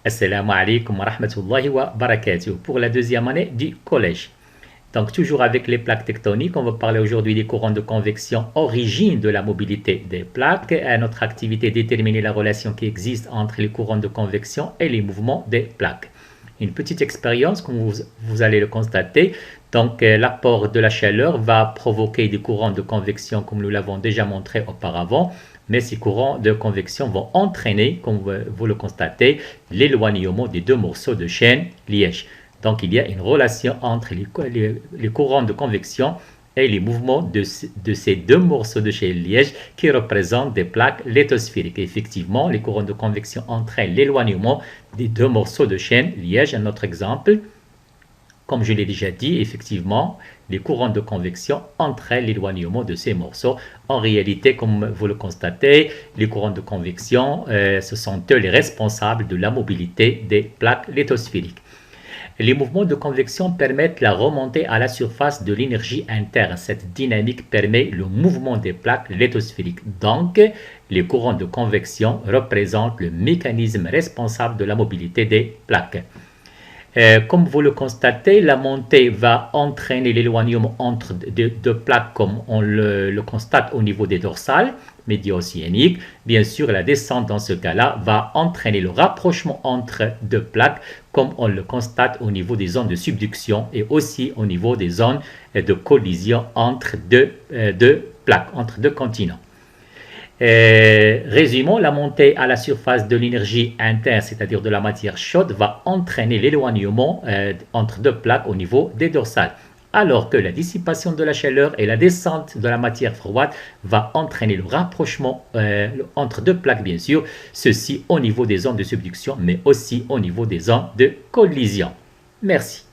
Assalamu alaikum wa rahmatullahi wa barakatuh pour la deuxième année du collège. Donc toujours avec les plaques tectoniques, on va parler aujourd'hui des courants de convection, origine de la mobilité des plaques. Notre activité est déterminer la relation qui existe entre les courants de convection et les mouvements des plaques. Une petite expérience, comme vous allez le constater. Donc l'apport de la chaleur va provoquer des courants de convection comme nous l'avons déjà montré auparavant. Mais ces courants de convection vont entraîner, comme vous le constatez, l'éloignement des deux morceaux de chaîne liège. Donc il y a une relation entre les courants de convection et les mouvements de ces deux morceaux de chaîne liège qui représentent des plaques lithosphériques. Effectivement, les courants de convection entraînent l'éloignement des deux morceaux de chaîne liège. Un autre exemple, comme je l'ai déjà dit, effectivement, les courants de convection entraînent l'éloignement de ces morceaux. En réalité, comme vous le constatez, les courants de convection, ce sont eux les responsables de la mobilité des plaques lithosphériques. Les mouvements de convection permettent la remontée à la surface de l'énergie interne. Cette dynamique permet le mouvement des plaques lithosphériques. Donc, les courants de convection représentent le mécanisme responsable de la mobilité des plaques. Comme vous le constatez, la montée va entraîner l'éloignement entre deux plaques comme on le constate au niveau des dorsales médio-océaniques. Bien sûr, la descente dans ce cas-là va entraîner le rapprochement entre deux plaques comme on le constate au niveau des zones de subduction et aussi au niveau des zones de collision entre deux plaques, entre deux continents. Résumons, la montée à la surface de l'énergie interne, c'est-à-dire de la matière chaude, va entraîner l'éloignement entre deux plaques au niveau des dorsales, alors que la dissipation de la chaleur et la descente de la matière froide va entraîner le rapprochement entre deux plaques, bien sûr, ceci au niveau des zones de subduction, mais aussi au niveau des zones de collision. Merci.